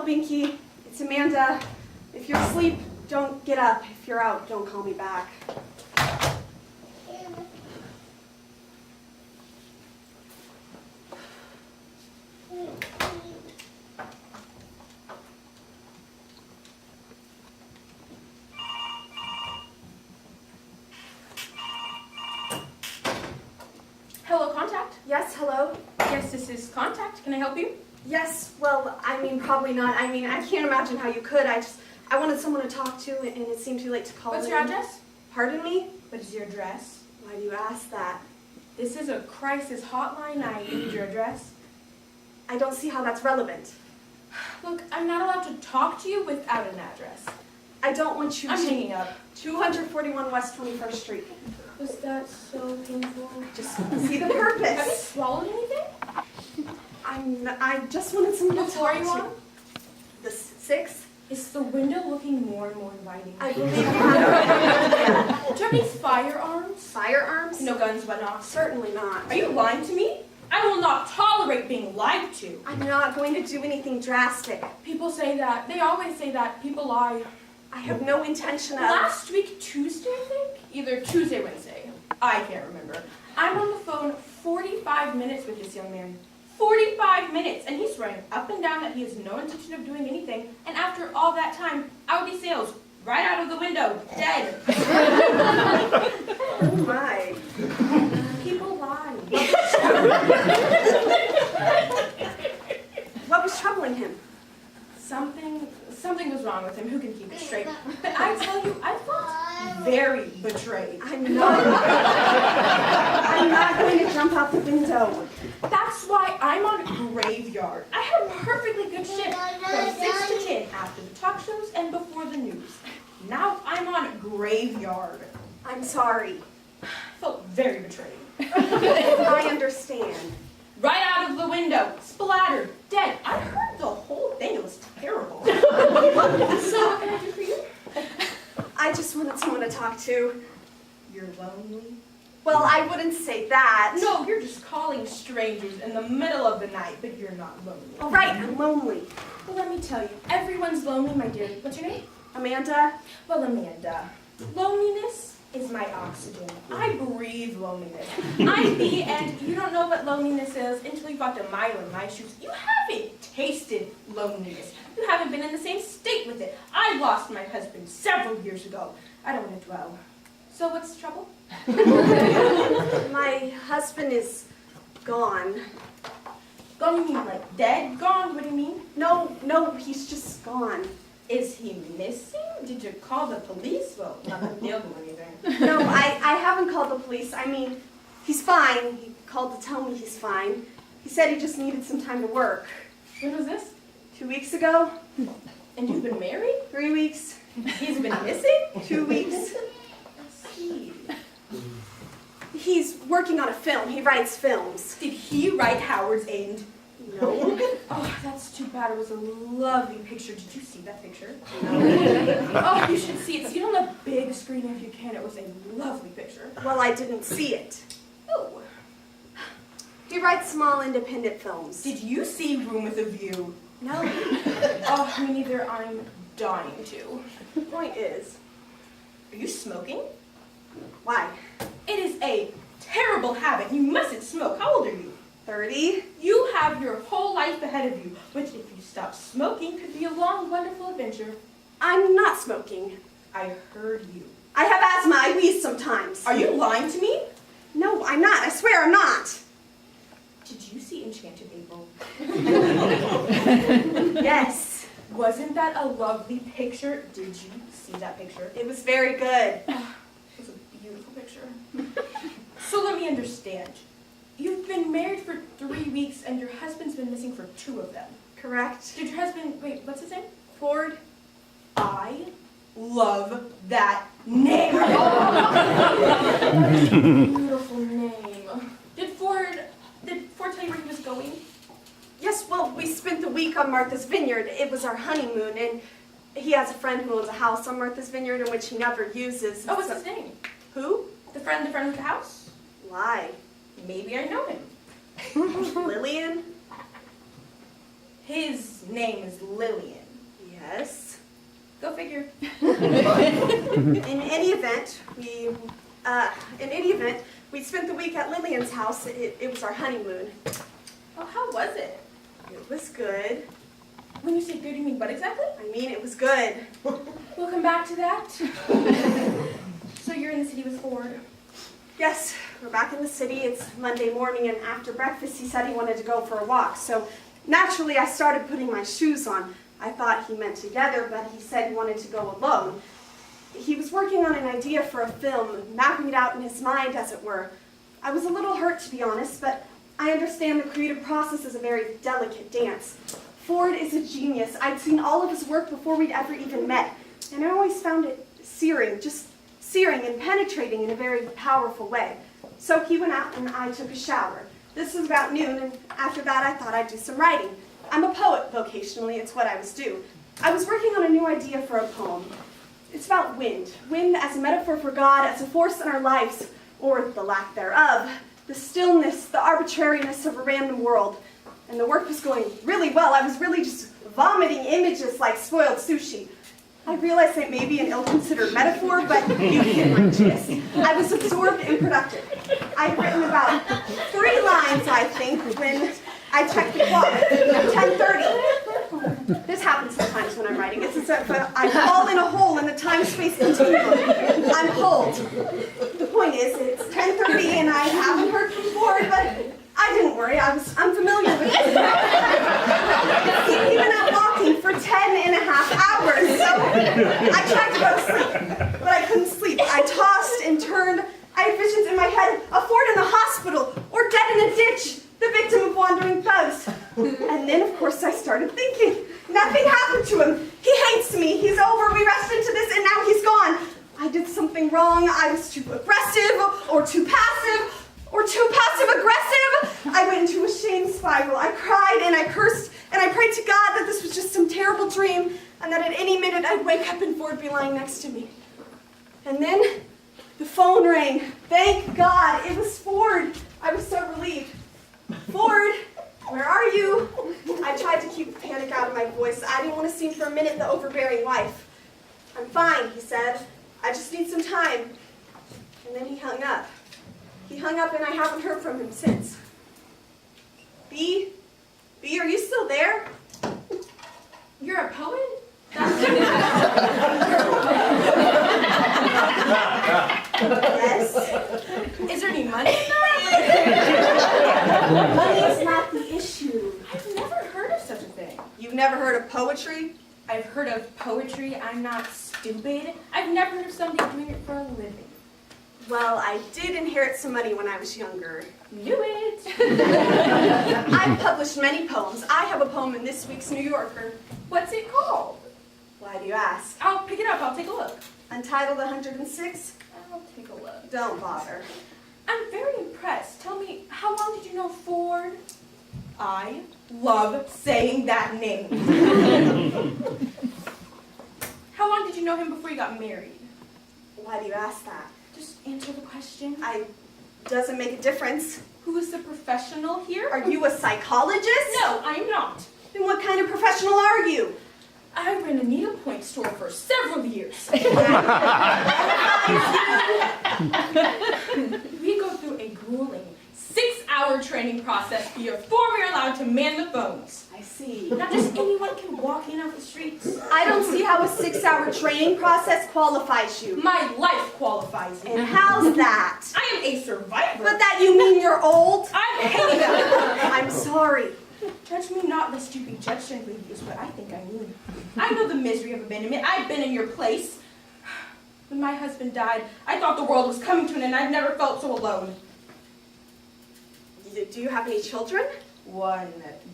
Binky. It's Amanda. If you're asleep, don't get up. If you're out, don't call me back. Hello, Contact. Yes, hello? Yes, this is Contact. Can I help you? Yes, well, I mean, probably not. I mean, I can't imagine how you could. I wanted someone to talk to, and it seemed too late to call What's in. your address? Pardon me? What is your address? Why do you ask that? This is a crisis hotline. I need your address. I don't see how that's relevant. Look, I'm not allowed to talk to you without an address. I don't want you I'm to... hanging up. 241 West 21st Street. Was that so painful? Just see the Have you purpose. swallowed anything? I just wanted someone What to floor talk are you to. on? The 6th? Is the window looking more and more inviting? I believe you have Do you have any firearms? firearms? No guns, but not. Certainly not. Are you lying to me? I will not tolerate being lied to. I'm not going to do anything drastic. People say that. They always say that. People lie. I have no intention of... Last week, Tuesday, I think? Either Tuesday, Wednesday. I can't remember. I'm on the phone 45 minutes with this young man. 45 minutes! And he's swearing up and down that he has no intention of doing anything. And after all that time, Audi sales right out of the window, dead. Oh my. People lie. What was troubling him? Something was wrong with him. Who can keep it straight? But I tell you, I felt very betrayed. I'm not going to jump out the window. That's why I'm on Graveyard. I had a perfectly good shift from 6 to 10 after the talk shows and before the news. Now I'm on Graveyard. I'm sorry. I felt very betrayed. I understand. Right out of the window, splattered, dead. I heard the whole thing. It was terrible. So what can I do for you? I just wanted someone to talk to. You're lonely? Well, I wouldn't say that. No, you're just calling strangers in the middle of the night, but you're not lonely. All right, I'm lonely. Well, let me tell you, everyone's lonely, my dear. What's your name? Amanda? Well, Amanda, loneliness is my oxygen. I breathe loneliness. And you don't know what loneliness is until you've walked a mile in my shoes. You haven't tasted loneliness. You haven't been in the same state with it. I lost my husband several years ago. I don't want to dwell. So what's the trouble? My husband is gone. Gone, you mean like dead? Gone, what do you mean? No, he's just gone. Is he missing? Did you call the police? Well, not that they'll do anything. No, I haven't called the police. I mean, he's fine. He called to tell me he's fine. He said he just needed some time to work. When was this? 2 weeks ago? And you've been married? 3 weeks? He's been missing? 2 weeks? I see. He's working on a film. He writes films. Did he write Howard's End? No. Oh, that's too bad. It was a lovely picture. Did you see that picture? No. Oh, you should see it. See it on the big screen if you can. It was a lovely picture. Well, I didn't see it. Oh. He writes small independent films. Did you see Room with a View? No. Oh, me neither. I'm dying to. The point is, Are you smoking? why? It is a terrible habit. You mustn't smoke. How old are you? 30? You have your whole life ahead of you, which if you stop smoking could be a long, wonderful adventure. I'm not smoking. I heard you. I have asthma. I wheeze sometimes. Are you lying to me? No, I'm not. I swear I'm not. Did you see Enchanted April? Yes. Wasn't that a lovely picture? Did you see that picture? It was very good. It was a beautiful picture. So let me understand. You've been married for 3 weeks and your husband's been missing for 2 of them. Correct. Did your husband, wait, what's his name? Ford? I love that name. Beautiful name. Did Ford tell you where he was going? Yes, well, we spent the week on Martha's Vineyard. It was our honeymoon, and he has a friend who owns a house on Martha's Vineyard in which he never uses. Oh, what's his name? Who? The friend with the house? Why? Maybe I know him. Lillian? His name is Lillian. Yes. Go figure. In any event, we spent the week at Lillian's house. It was our honeymoon. Oh, how was it? It was good. When you say good, you mean what exactly? I mean, it was good. We'll come back to that. So you're in the city with Ford? Yes, we're back in the city. It's Monday morning, and after breakfast, he said he wanted to go for a walk. So naturally, I started putting my shoes on. I thought he meant together, but he said he wanted to go alone. He was working on an idea for a film, mapping it out in his mind, as it were. I was a little hurt, to be honest, but I understand the creative process is a very delicate dance. Ford is a genius. I'd seen all of his work before we'd ever even met, and I always found it searing, just searing and penetrating in a very powerful way. So he went out and I took a shower. This was about noon, and after that I thought I'd do some writing. I'm a poet vocationally, it's what I was due. I was working on a new idea for a poem. It's about wind. Wind as a metaphor for God, as a force in our lives, or the lack thereof. The stillness, the arbitrariness of a random world. And the work was going really well. I was really just vomiting images like spoiled sushi. I realize that may be an ill-considered metaphor, but you get my gist. I was absorbed and productive. I'd written about 3 lines, I think, when I checked the clock. 10:30. This happens sometimes when I'm writing. It's as if I fall in a hole in the time-space continuum. I'm pulled. The point is, it's 10:30 and I haven't heard from Ford, but I didn't worry. I'm familiar with it. He'd been out walking for 10.5 hours, so I tried to go to sleep, but I couldn't sleep. I tossed and turned. I had visions in my head of Ford in the hospital or dead in a ditch, the victim of wandering thugs. And then, of course, I started thinking. Nothing happened to him. He hates me. He's over. We rushed into this, and now he's gone. I did something wrong. I was too aggressive or too passive. Or too passive-aggressive. I went into a shame spiral. I cried and I cursed and I prayed to God that this was just some terrible dream and that at any minute I'd wake up and Ford would be lying next to me. And then the phone rang. Thank God, it was Ford. I was so relieved. Ford, where are you? I tried to keep the panic out of my voice. I didn't want to seem for a minute the overbearing wife. I'm fine, he said. I just need some time. And then he hung up. He hung up and I haven't heard from him since. B, are you still there? You're a poet? Yes. Is there any money in that? Money is not the issue. I've never heard of such a thing. You've never heard of poetry? I've heard of poetry. I'm not stupid. I've never heard of somebody doing it for a living. Well, I did inherit some money when I was younger. Knew it. I've published many poems. I have a poem in this week's New Yorker. What's it called? Why do you ask? I'll pick it up. I'll take a look. Untitled 106? I'll take a look. Don't bother. I'm very impressed. Tell me, how long did you know Ford? I love saying that name. How long did you know him before you got married? Why do you ask that? Just answer the question. Doesn't make a difference. Who is the professional here? Are you a psychologist? No, I'm not. Then what kind of professional are you? I ran a needlepoint store for several years. We go through a grueling 6-hour training process before we're allowed to man the phones. I see. Not just anyone can walk in off the streets. I don't see how a 6-hour training process qualifies you. My life qualifies me. And how's that? I am a survivor. But that you mean you're old? I'm hanging up. I'm sorry. Judge me not, lest you be judged and leave is what I think I mean. I know the misery of abandonment. I've been in your place. When my husband died, I thought the world was coming to an end. I've never felt so alone. Do you have any children? One,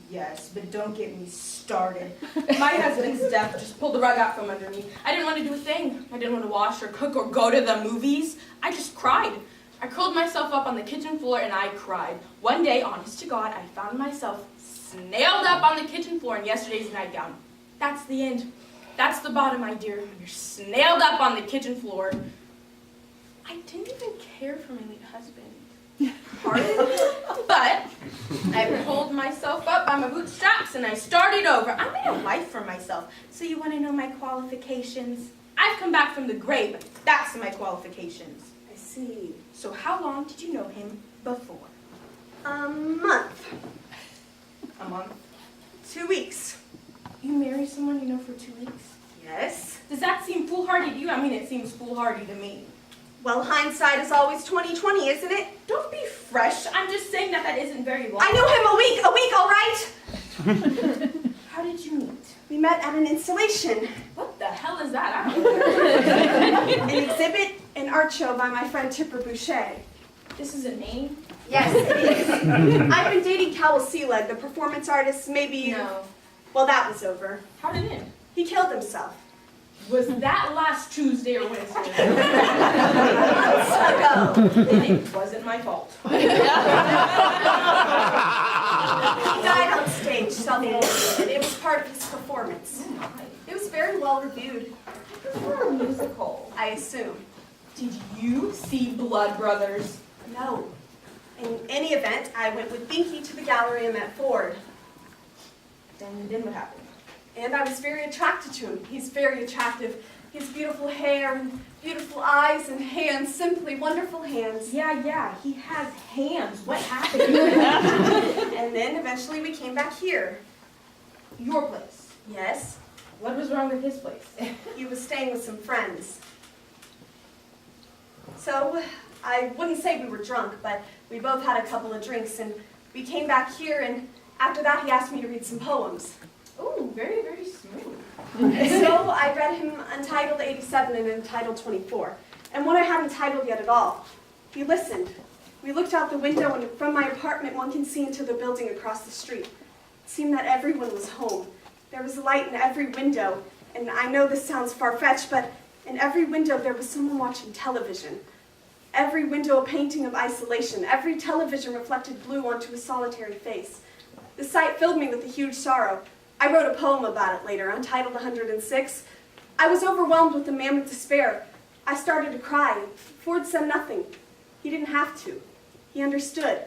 yes, but don't get me started. My husband's death just pulled the rug out from under me. I didn't want to do a thing. I didn't want to wash or cook or go to the movies. I just cried. I curled myself up on the kitchen floor and I cried. One day, honest to God, I found myself snailed up on the kitchen floor in yesterday's nightgown. That's the end. That's the bottom, my dear. When you're snailed up on the kitchen floor. I didn't even care for my late husband. Pardon? But I pulled myself up by my bootstraps and I started over. I made a life for myself. So you want to know my qualifications? I've come back from the grave. That's my qualifications. I see. So how long did you know him before? A month. A month. 2 weeks. You marry someone you know for 2 weeks? Yes. Does that seem foolhardy to you? I mean, it seems foolhardy to me. Well, hindsight is always 20/20, isn't it? Don't be fresh. I'm just saying that isn't very long. I knew him a week, all right? How did you meet? We met at an installation, What the hell is that? I don't know. an exhibit, an art show by my friend Tipper Boucher. This is a name? Yes, it is. I've been dating Cowell Sealeg, the performance artist, maybe... No. Well, that was over. How did it end? He killed himself. Was that last Tuesday or Wednesday? Ago. Then it wasn't my fault. He died on stage, self-mutilated. It was part of his performance. It was very well reviewed, I prefer a musical. I assume. Did you see Blood Brothers? No. In any event, I went with Binky to the gallery and met Ford. Then what happened? And I was very attracted to him. He's very attractive. He has beautiful hair and beautiful eyes and hands, simply wonderful hands. Yeah, he has hands. What happened? And then eventually we came back here. Your place. Yes, What was wrong with his place? he was staying with some friends. So I wouldn't say we were drunk, but we both had a couple of drinks and we came back here, and after that he asked me to read some poems. Oh, very, very smooth. So I read him Untitled 87 and Untitled 24, and one I hadn't titled yet at all. He listened. We looked out the window, and from my apartment one can see into the building across the street. It seemed that everyone was home. There was a light in every window, and I know this sounds far-fetched, but in every window there was someone watching television. Every window a painting of isolation. Every television reflected blue onto a solitary face. The sight filled me with a huge sorrow. I wrote a poem about it later, Untitled 106. I was overwhelmed with a mammoth despair. I started to cry. Ford said nothing. He didn't have to. He understood.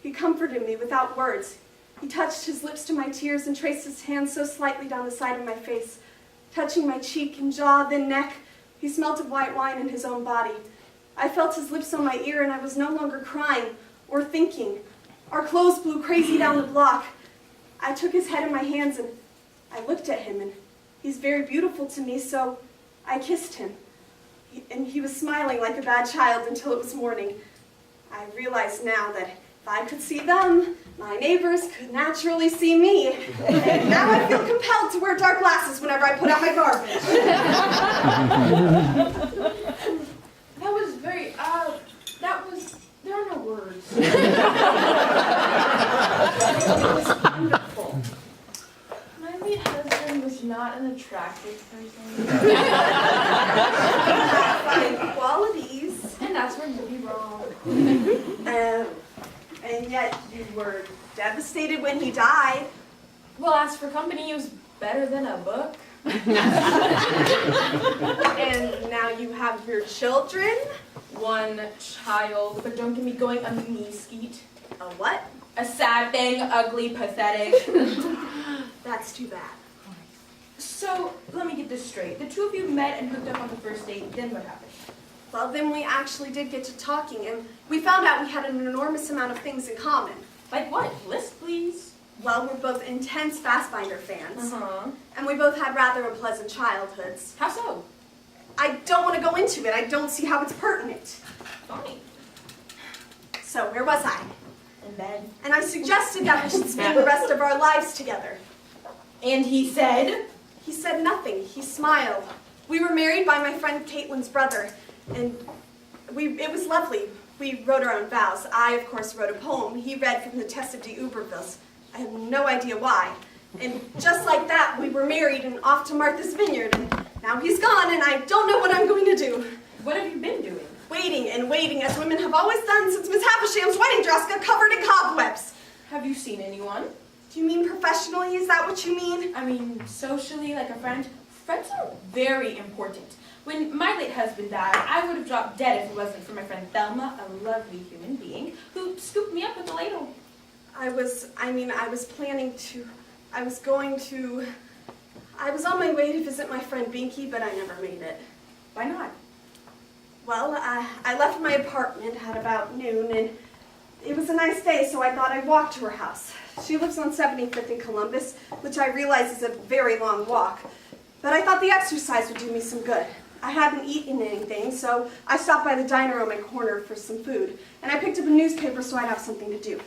He comforted me without words. He touched his lips to my tears and traced his hand so slightly down the side of my face, touching my cheek and jaw, then neck. He smelt of white wine in his own body. I felt his lips on my ear, and I was no longer crying or thinking. Our clothes blew crazy down the block. I took his head in my hands and I looked at him, and he's very beautiful to me, so I kissed him. And he was smiling like a bad child until it was morning. I realized now that if I could see them, my neighbors could naturally see me. And now I feel compelled to wear dark glasses whenever I put out my garbage. That was very, there are no words. It was wonderful. My late husband was not an attractive person. Fine qualities. And that's where you'd be wrong. And yet you were devastated when he died. Well, as for company, it was better than a book. And now you have your children. One child, but don't get me going on the knee skeet. A what? A sad thing, ugly, pathetic. That's too bad. So, let me get this straight. The two of you met and hooked up on the first date, then what happened? Well, then we actually did get to talking, and we found out we had an enormous amount of things in common. Like what? List, please. Well, we're both intense Fassbinder fans, Uh-huh. and we both had rather unpleasant childhoods. How so? I don't want to go into it. I don't see how it's pertinent. Fine. So, where was I? In bed. And I suggested that we should spend the rest of our lives together. And he said? He said nothing. He smiled. We were married by my friend Caitlin's brother, and it was lovely. We wrote our own vows. I, of course, wrote a poem. He read from the Tessa de Ubervilles. I have no idea why. And just like that, we were married and off to Martha's Vineyard. And now he's gone, and I don't know what I'm going to do. What have you been doing? Waiting and waiting, as women have always done since Miss Havisham's wedding dress got covered in cobwebs. Have you seen anyone? Do you mean professionally? Is that what you mean? I mean, socially, like a friend? Friends are very important. When my late husband died, I would have dropped dead if it wasn't for my friend Thelma, a lovely human being, who scooped me up with a ladle. I was on my way to visit my friend Binky, but I never made it. Why not? Well, I left my apartment at about noon, and it was a nice day, so I thought I'd walk to her house. She lives on 75th in Columbus, which I realize is a very long walk, but I thought the exercise would do me some good. I hadn't eaten anything, so I stopped by the diner on my corner for some food, and I picked up a newspaper so I'd have something to do.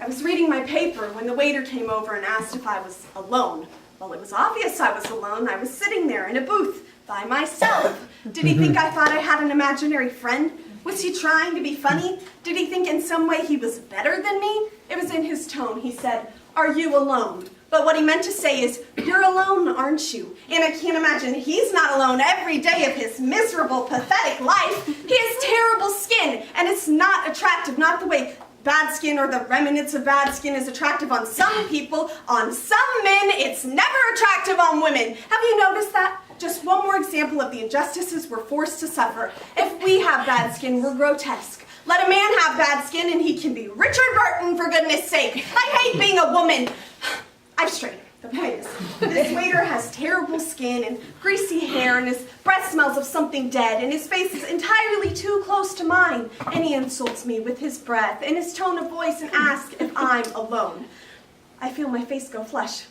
I was reading my paper when the waiter came over and asked if I was alone. Well, it was obvious I was alone. I was sitting there in a booth by myself. Did he think I thought I had an imaginary friend? Was he trying to be funny? Did he think in some way he was better than me? It was in his tone. He said, "Are you alone?" But what he meant to say is, "You're alone, aren't you?" And I can't imagine he's not alone every day of his miserable, pathetic life. He has terrible skin, and it's not attractive, not the way bad skin or the remnants of bad skin is attractive on some people. On some men, it's never attractive on women. Have you noticed that? Just one more example of the injustices we're forced to suffer. If we have bad skin, we're grotesque. Let a man have bad skin and he can be Richard Burton, for goodness sake. I hate being a woman. I've strayed. The point is, this waiter has terrible skin and greasy hair, and his breath smells of something dead, and his face is entirely too close to mine, and he insults me with his breath and his tone of voice and asks if I'm alone. I feel my face go flush.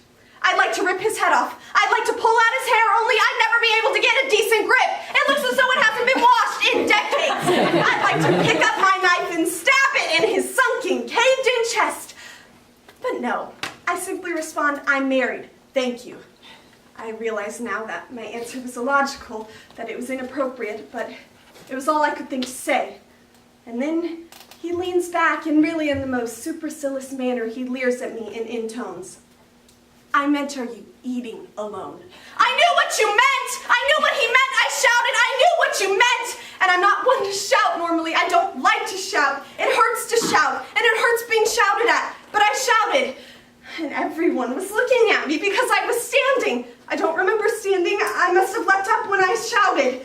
I'd like to rip his head off. I'd like to pull out his hair, only I'd never be able to get a decent grip. It looks as though it hasn't been washed in decades. I'd like to pick up my knife and stab it in his sunken, caved-in chest. But no, I simply respond, "I'm married, thank you." I realize now that my answer was illogical, that it was inappropriate, but it was all I could think to say. And then he leans back, and really in the most supercilious manner, he leers at me in intones. "I meant, are you eating alone?" I knew what you meant! I knew what he meant! I shouted, "I knew what you meant!" And I'm not one to shout normally. I don't like to shout. It hurts to shout, and it hurts being shouted at. But I shouted, and everyone was looking at me because I was standing. I don't remember standing. I must have leapt up when I shouted.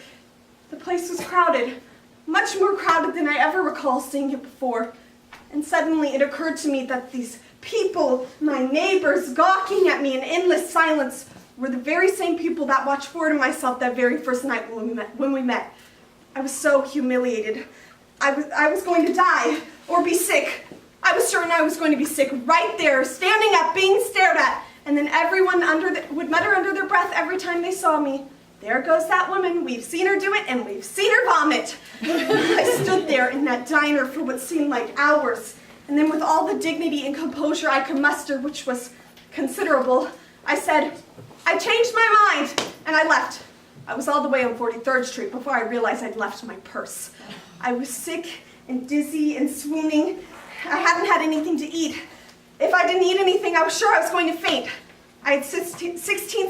The place was crowded, much more crowded than I ever recall seeing it before. And suddenly it occurred to me that these people, my neighbors, gawking at me in endless silence, were the very same people that watched Ford and myself that very first night when we met. I was so humiliated. I was going to die or be sick. I was certain I was going to be sick right there, standing up, being stared at. And then everyone would mutter under their breath every time they saw me, "There goes that woman. We've seen her do it, and we've seen her vomit." I stood there in that diner for what seemed like hours. And then with all the dignity and composure I could muster, which was considerable, I said, "I changed my mind," and I left. I was all the way on 43rd Street before I realized I'd left my purse. I was sick and dizzy and swooning. I hadn't had anything to eat. If I didn't eat anything, I was sure I was going to faint. I had 16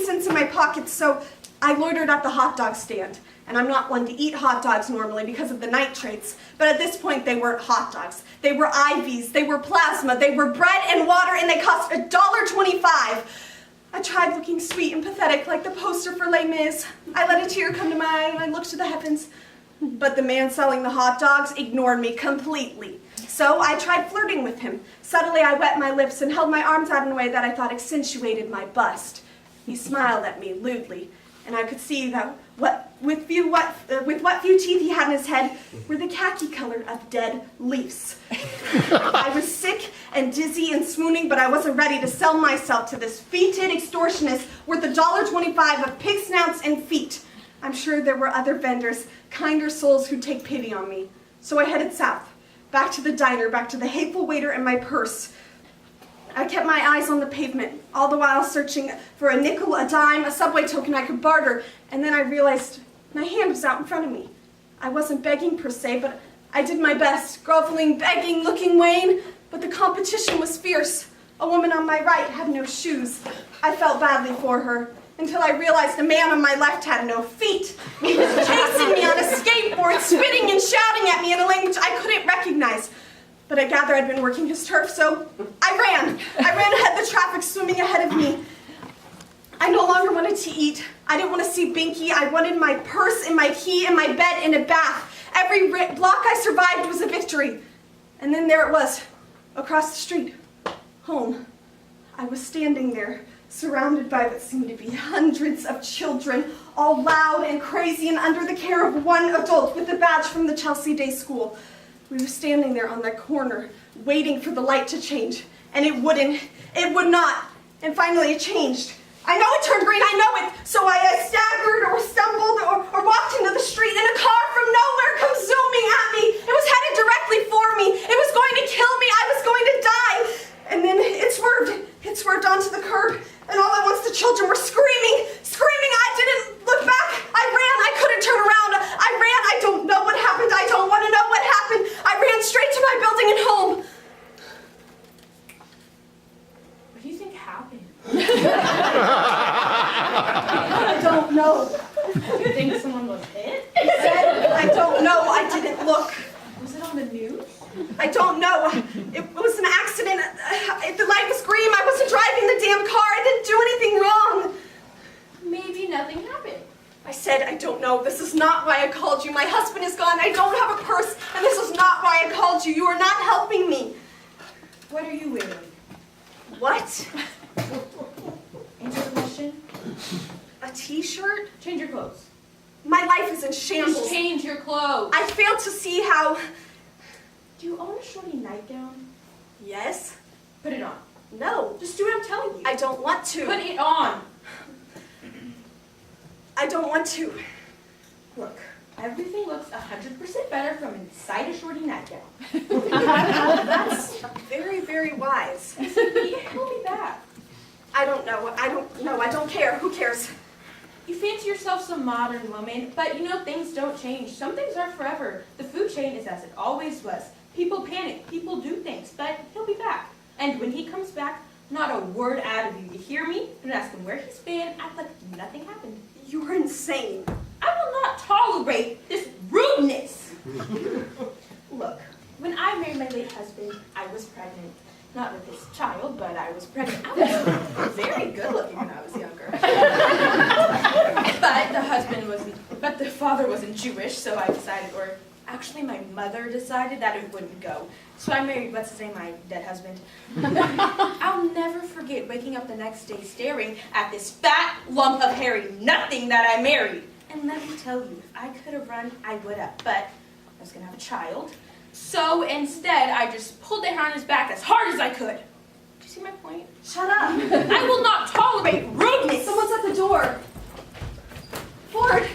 cents in my pocket, so I loitered at the hot dog stand. And I'm not one to eat hot dogs normally because of the nitrates, but at this point they weren't hot dogs. They were IVs, they were plasma, they were bread and water, and they cost $1.25. I tried looking sweet and pathetic like the poster for Les Mis. I let a tear come to my eye and I looked to the heavens. But the man selling the hot dogs ignored me completely. So I tried flirting with him. Subtly I wet my lips and held my arms out in a way that I thought accentuated my bust. He smiled at me lewdly, and I could see that with what few teeth he had in his head were the khaki color of dead leaves. I was sick and dizzy and swooning, but I wasn't ready to sell myself to this fetid extortionist worth $1.25 of pig snouts and feet. I'm sure there were other vendors, kinder souls who'd take pity on me. So I headed south, back to the diner, back to the hateful waiter and my purse. I kept my eyes on the pavement, all the while searching for a nickel, a dime, a subway token I could barter, and then I realized my hand was out in front of me. I wasn't begging per se, but I did my best, groveling, begging, looking vain, but the competition was fierce. A woman on my right had no shoes. I felt badly for her, until I realized the man on my left had no feet. He was chasing me on a skateboard, spitting and shouting at me in a language I couldn't recognize. But I gather I'd been working his turf, so I ran. I ran ahead, the traffic swimming ahead of me. I no longer wanted to eat. I didn't want to see Binky. I wanted my purse and my key and my bed and a bath. Every block I survived was a victory. And then there it was, across the street, home. I was standing there, surrounded by what seemed to be hundreds of children, all loud and crazy and under the care of one adult with a badge from the Chelsea Day School. We were standing there on that corner, waiting for the light to change, and it wouldn't. It would not. And finally it changed. I know it turned green, I know it. So I staggered or stumbled or walked into the street, and a car from nowhere comes zooming at me. It was headed directly for me. It was going to kill me. I was going to die. And then it swerved onto the curb, and all at once the children were screaming. I didn't look back. I ran. I couldn't turn around. I ran. I don't know what happened. I don't want to know what happened. I ran straight to my building and home. What do you think happened? I don't know. You think someone was hit? I don't know. I didn't look. Was it on the news? I don't know. It was an accident. The light was green. I wasn't driving the damn car. I didn't do anything wrong. Maybe nothing happened. I said, I don't know. This is not why I called you. My husband is gone. I don't have a purse. And this is not why I called you. You are not helping me. What are you wearing? What? Answer the question. A t-shirt? Change your clothes. My life is in shambles. Just change your clothes. I fail to see how... Do you own a shorty nightgown? Yes? Put it on. No. Just do what I'm telling you. I don't want to. Put it on. I don't want to. Look, everything looks 100% better from inside a shorty nightgown. That's very, very wise. He'll be back. I don't know. I don't know. I don't care. Who cares? You fancy yourself some modern woman, but you know things don't change. Some things are forever. The food chain is as it always was. People panic, people do things, but he'll be back. And when he comes back, not a word out of you. You hear me? Don't ask him where he's been. Act like nothing happened. You're insane. I will not tolerate this rudeness. Look, when I married my late husband, I was pregnant. Not with this child, but I was pregnant. I was very good looking when I was younger. But the father wasn't Jewish, so I decided, or actually my mother decided that it wouldn't go. So I married, what's his name, my dead husband. I'll never forget waking up the next day staring at this fat lump of hairy nothing that I married. And let me tell you, if I could have run, I would have. But I was going to have a child. So instead, I just pulled the hair on his back as hard as I could. Do you see my point? Shut up. I will not tolerate rudeness. Someone's at the door. Ford,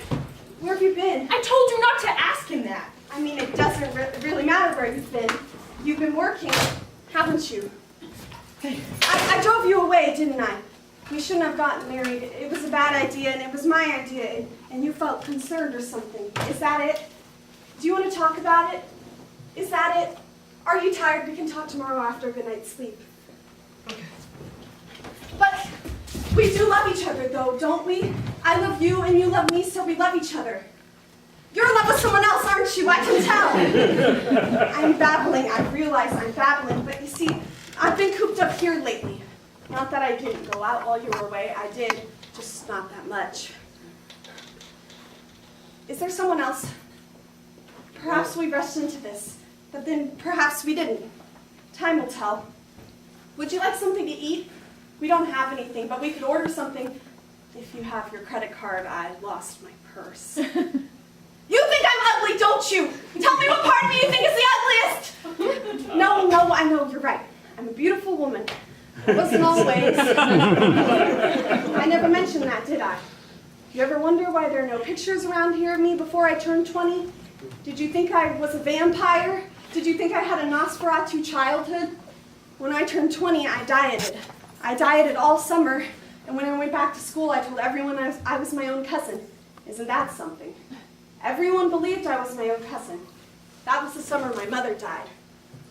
where have you been? I told you not to ask him that. I mean, it doesn't really matter where you've been. You've been working, haven't you? I drove you away, didn't I? We shouldn't have gotten married. It was a bad idea, and it was my idea, and you felt concerned or something. Is that it? Do you want to talk about it? Is that it? Are you tired? We can talk tomorrow after a good night's sleep. But we do love each other, though, don't we? I love you, and you love me, so we love each other. You're in love with someone else, aren't you? I can tell. I'm babbling. I realize I'm babbling, but you see, I've been cooped up here lately. Not that I didn't go out while you were away. I did, just not that much. Is there someone else? Perhaps we rushed into this, but then perhaps we didn't. Time will tell. Would you like something to eat? We don't have anything, but we could order something. If you have your credit card, I lost my purse. You think I'm ugly, don't you? Tell me what part of me you think is the ugliest. No, I know, you're right. I'm a beautiful woman. I wasn't always. I never mentioned that, did I? You ever wonder why there are no pictures around here of me before I turned 20? Did you think I was a vampire? Did you think I had a Nosferatu childhood? When I turned 20, I dieted. I dieted all summer, and when I went back to school, I told everyone I was my own cousin. Isn't that something? Everyone believed I was my own cousin. That was the summer my mother died.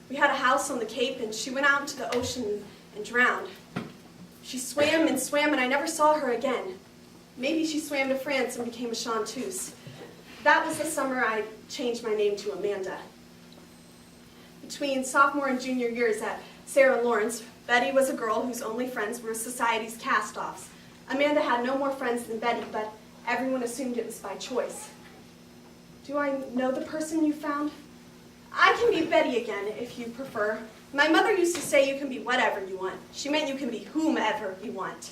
We had a house on the Cape, and she went out into the ocean and drowned. She swam, and I never saw her again. Maybe she swam to France and became a chanteuse. That was the summer I changed my name to Amanda. Between sophomore and junior years at Sarah Lawrence, Betty was a girl whose only friends were society's cast-offs. Amanda had no more friends than Betty, but everyone assumed it was by choice. Do I know the person you found? I can be Betty again, if you prefer. My mother used to say you can be whatever you want. She meant you can be whomever you want.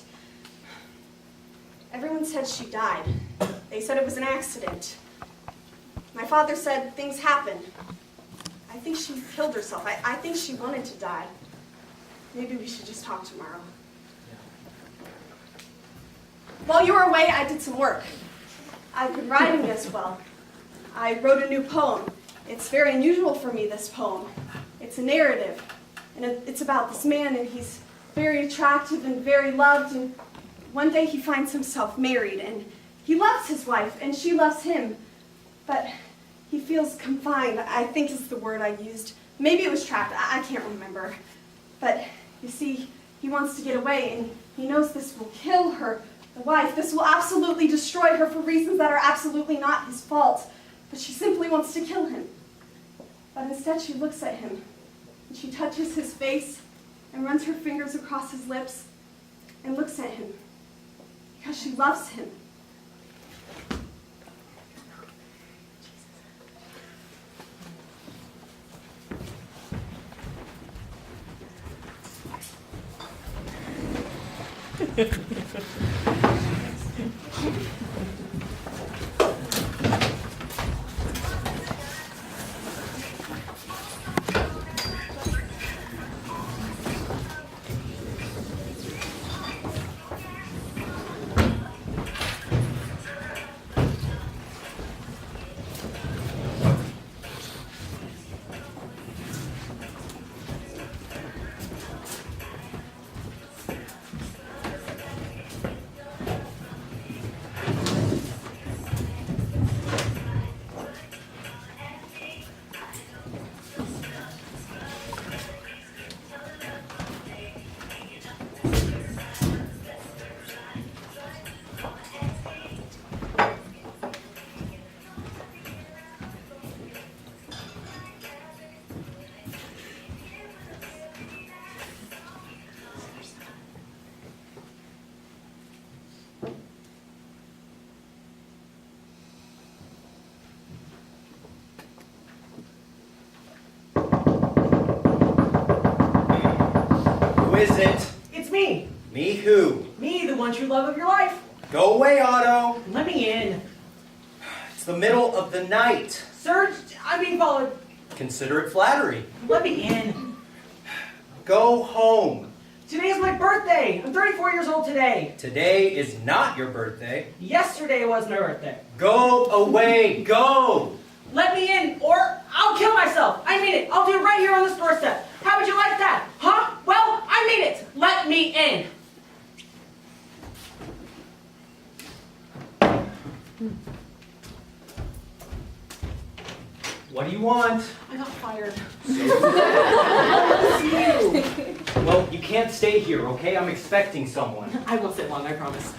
Everyone said she died. They said it was an accident. My father said things happened. I think she killed herself. I think she wanted to die. Maybe we should just talk tomorrow. While you were away, I did some work. I've been writing as well. I wrote a new poem. It's very unusual for me, this poem. It's a narrative, and it's about this man, and he's very attractive and very loved, and one day he finds himself married, and he loves his wife, and she loves him, but he feels confined, I think is the word I used. Maybe it was trapped, I can't remember. But you see, he wants to get away, and he knows this will kill her, the wife. This will absolutely destroy her for reasons that are absolutely not his fault. But she simply wants to kill him. But instead she looks at him, and she touches his face, and runs her fingers across his lips, and looks at him, because she loves him. Who is it? It's me. Me who? Me, the one true love of your life. Go away, Otto. Let me in. It's the middle of the night. Sir, I'm being followed. Consider it flattery. Let me in. Go home. Today is my birthday. I'm 34 years old today. Today is not your birthday. Yesterday was my birthday. Go away. Go. Let me in, or I'll kill myself. I mean it. I'll do it right here on this doorstep. How would you like that? Huh? Well, I mean it. Let me in. What do you want? I got fired. Well, you can't stay here, okay? I'm expecting someone. I won't sit long, I promise.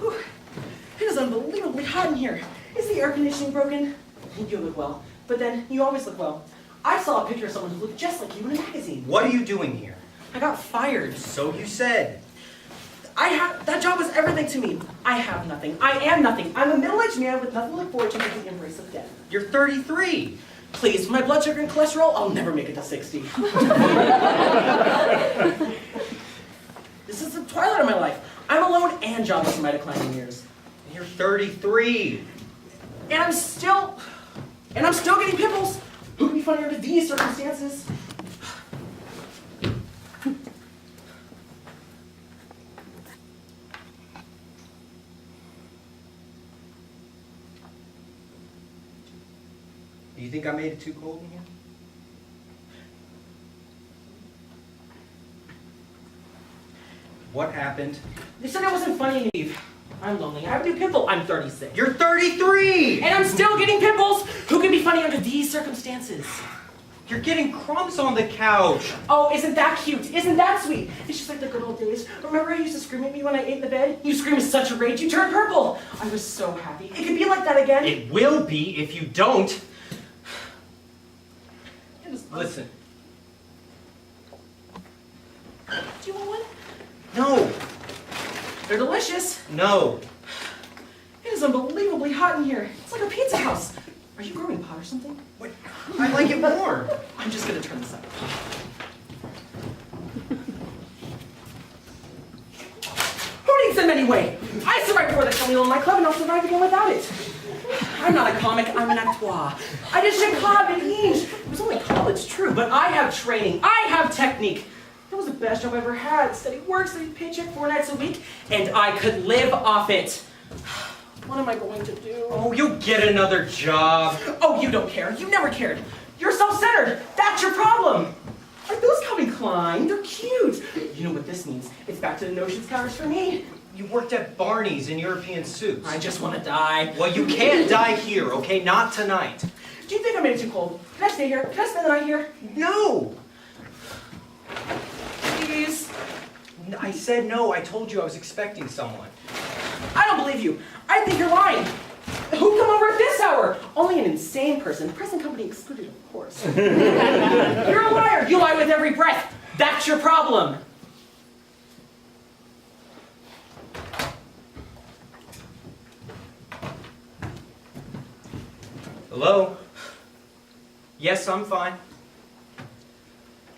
Whew. It is unbelievably hot in here. Is the air conditioning broken? You look well, but then you always look well. I saw a picture of someone who looked just like you in a magazine. What are you doing here? I got fired. So you said. That job was everything to me. I have nothing. I am nothing. I'm a middle-aged man with nothing to look forward to but the embrace of death. You're 33. Please, my blood sugar and cholesterol, I'll never make it to 60. This is the twilight of my life. I'm alone and jobless in my declining years. You're 33. And I'm still getting pimples. Who can be funny under these circumstances? Do you think I made it too cold in here? What happened? They said I wasn't funny, Eve. I'm lonely. I have a new pimple. I'm 36. You're 33! And I'm still getting pimples. Who can be funny under these circumstances? You're getting crumbs on the couch. Oh, isn't that cute? Isn't that sweet? It's just like the good old days. Remember how you used to scream at me when I ate in the bed? You screamed with such a rage, you turned purple. I was so happy. It could be like that again. It will be if you don't. Listen. Do you want one? No. They're delicious. No. It is unbelievably hot in here. It's like a pizza house. Are you growing pot or something? What? I like it more. I'm just gonna turn this up. Who needs them anyway? I survived before the Camille in my club and I'll survive again without it. I'm not a comic, I'm an acteur. I did Chicago and Hinge. It was only college, true, but I have training, I have technique. That was the best job I ever had. Steady work, steady paycheck, 4 nights a week, and I could live off it. What am I going to do? Oh, you'll get another job. Oh, you don't care. You never cared. You're self-centered. That's your problem. Like those Calvin Klein, they're cute. You know what this means? It's back to the notions counters for me. You worked at Barney's in European suits. I just want to die. Well, you can't die here, okay? Not tonight. Do you think I made it too cold? Can I stay here? Can I spend the night here? No. Please. I said no. I told you I was expecting someone. I don't believe you. I think you're lying. Who'd come over at this hour? Only an insane person. Present company excluded, of course. You're a liar. You lie with every breath. That's your problem. Hello? Yes, I'm fine.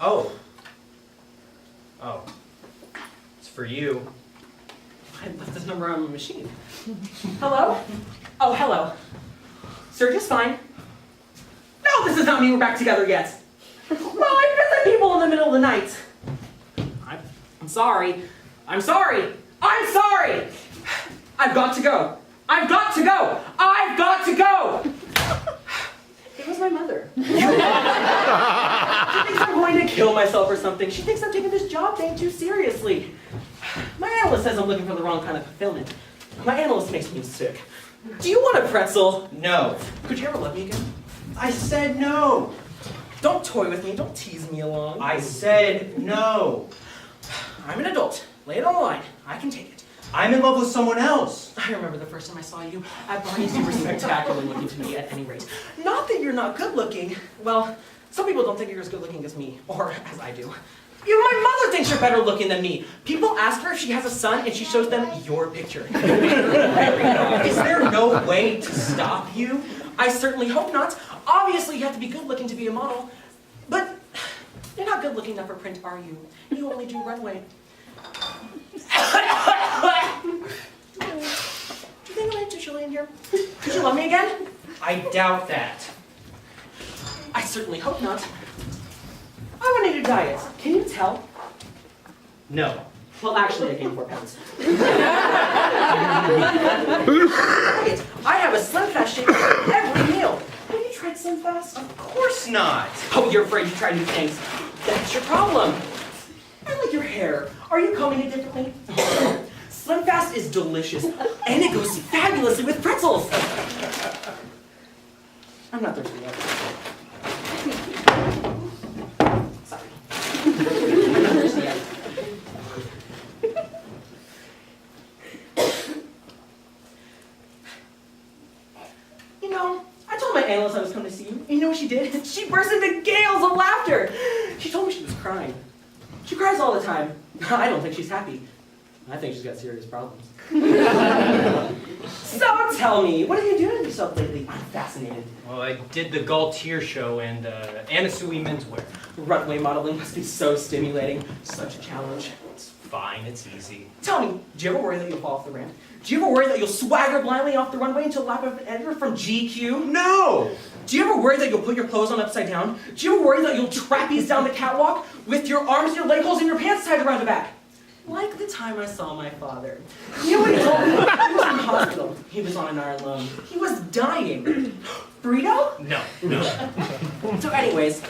Oh. Oh. It's for you. I left this number on my machine. Hello? Oh, hello. Sir, just fine. No, this is not me. We're back together yet. Well, I visit people in the middle of the night. I'm sorry. I'm sorry. I'm sorry. I've got to go. I've got to go. I've got to go. It was my mother. She thinks I'm going to kill myself or something. She thinks I'm taking this job thing too seriously. My analyst says I'm looking for the wrong kind of fulfillment. My analyst makes me sick. Do you want a pretzel? No. Could you ever love me again? I said no. Don't toy with me. Don't tease me along. I said no. I'm an adult. Lay it on the line. I can take it. I'm in love with someone else. I remember the first time I saw you at Barney's. You were spectacular looking to me at any rate. Not that you're not good looking. Well, some people don't think you're as good looking as me, or as I do. Even my mother thinks you're better looking than me. People ask her if she has a son, and she shows them your picture. Is there no way to stop you? I certainly hope not. Obviously, you have to be good looking to be a model. But you're not good looking enough for print, are you? You only do runway. Do you think I'm too chilly in here? Could you love me again? I doubt that. I certainly hope not. I want a new diet. Can you tell? No. Well, actually, I gained 4 pounds. I have a Slim Fast shake for every meal. Have you tried Slim Fast? Of course not. Oh, you're afraid to try new things. That's your problem. I like your hair. Are you combing it differently? Slim Fast is delicious, and it goes fabulously with pretzels. I'm not thirsty yet. Sorry. I'm not thirsty yet. You know, I told my analyst I was coming to see you. And you know what she did? She burst into gales of laughter. She told me she was crying. She cries all the time. I don't think she's happy. I think she's got serious problems. So tell me, what have you been doing with yourself lately? I'm fascinated. Well, I did the Gaultier show and Anasui menswear. Runway modeling must be so stimulating. Such a challenge. It's fine, it's easy. Tell me, do you ever worry that you'll fall off the ramp? Do you ever worry that you'll swagger blindly off the runway until lap of an editor from GQ? No! Do you ever worry that you'll put your clothes on upside down? Do you ever worry that you'll trapeze down the catwalk with your arms and your leg holes and your pants tied around the back? Like the time I saw my father. You know what he told me? He was in the hospital. He was on an iron lung. He was dying. Burrito? No. So anyways,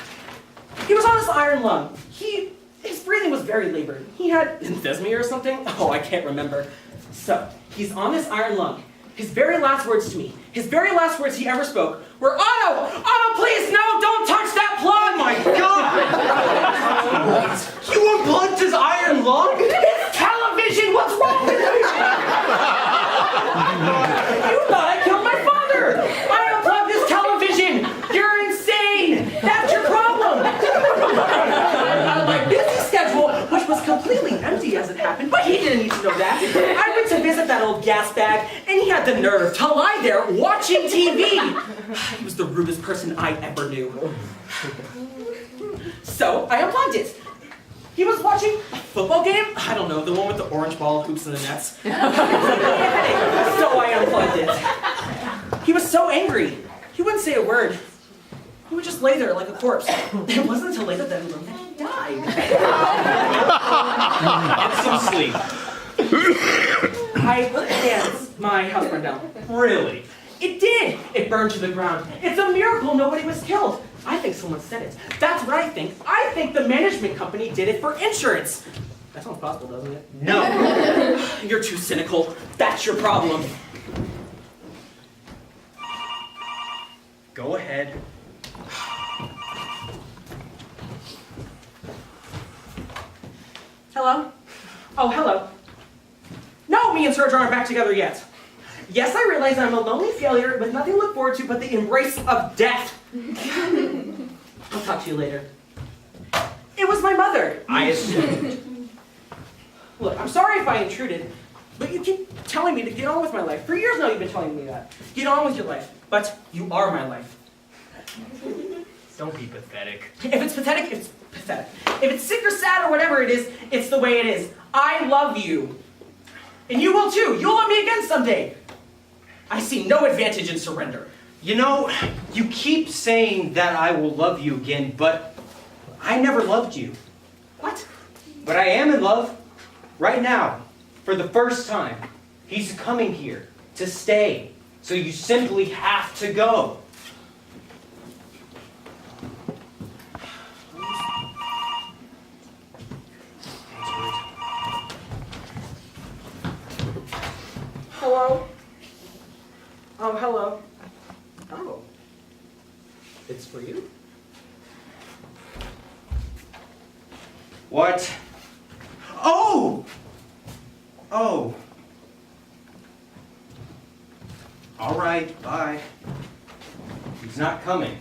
he was on this iron lung. His breathing was very labored. He had emphysema or something? Oh, I can't remember. So, he's on this iron lung. His very last words to me, his very last words he ever spoke were, Otto! Otto, please, no, don't touch that plug! Oh my God! You unplugged his iron lung? It's television! What's wrong with you? You thought I killed my father! I unplugged this television! You're insane! That's your problem! My busy schedule, which was completely empty as it happened, but he didn't need to know that. I that old gas bag, and he had the nerve to lie there watching TV. He was the rudest person I ever knew. So I unplugged it. He was watching a football game. I don't know, the one with the orange ball, hoops, and the nets. So I unplugged it. He was so angry. He wouldn't say a word. He would just lay there like a corpse. It wasn't until later that I learned that he died. Get some sleep. Yes, my house burned down. Really? It did! It burned to the ground. It's a miracle nobody was killed. I think someone said it. That's what I think. I think the management company did it for insurance. That sounds possible, doesn't it? No. You're too cynical. That's your problem. Go ahead. Hello? Oh, hello. No, me and Serge aren't back together yet. Yes, I realize I'm a lonely failure with nothing to look forward to but the embrace of death. I'll talk to you later. It was my mother. I assumed. Look, I'm sorry if I intruded, but you keep telling me to get on with my life. For years now you've been telling me that. Get on with your life. But you are my life. Don't be pathetic. If it's pathetic, it's pathetic. If it's sick or sad or whatever it is, it's the way it is. I love you. And you will too. You'll love me again someday. I see no advantage in surrender. You know, you keep saying that I will love you again, but I never loved you. What? But I am in love right now, for the first time. He's coming here to stay, so you simply have to go. Hello? Oh, hello. Oh. It's for you? What? Oh! Oh. All right, bye. He's not coming.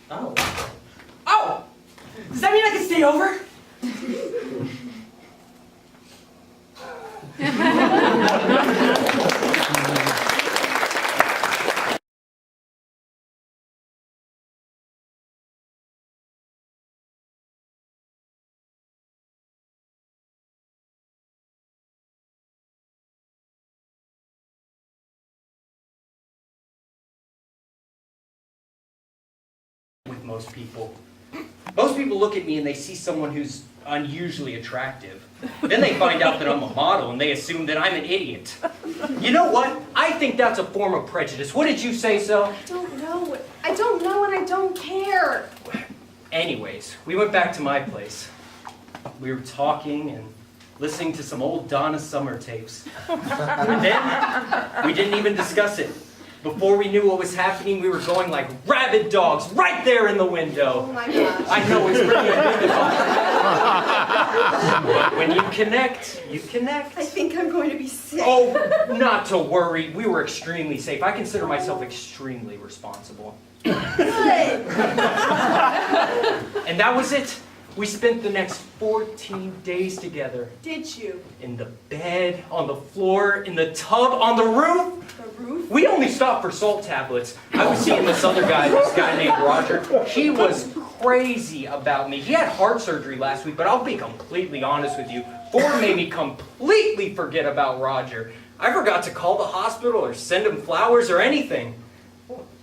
Oh. Oh! Does that mean I can stay over? With most people. Most people look at me and they see someone who's unusually attractive. Then they find out that I'm a model and they assume that I'm an idiot. You know what? I think that's a form of prejudice. What did you say, so? I don't know. I don't know and I don't care. Anyways, we went back to my place. We were talking and listening to some old Donna Summer tapes. And then we didn't even discuss it. Before we knew what was happening, we were going like rabid dogs right there in the window. Oh my gosh. I know it's pretty unbelievable. But when you connect, you connect. I think I'm going to be sick. Oh, not to worry. We were extremely safe. I consider myself extremely responsible. Good. And that was it. We spent the next 14 days together. Did you? In the bed, on the floor, in the tub, on the roof. The roof? We only stopped for salt tablets. I was seeing this other guy, this guy named Roger. He was crazy about me. He had heart surgery last week, but I'll be completely honest with you. Ford made me completely forget about Roger. I forgot to call the hospital or send him flowers or anything.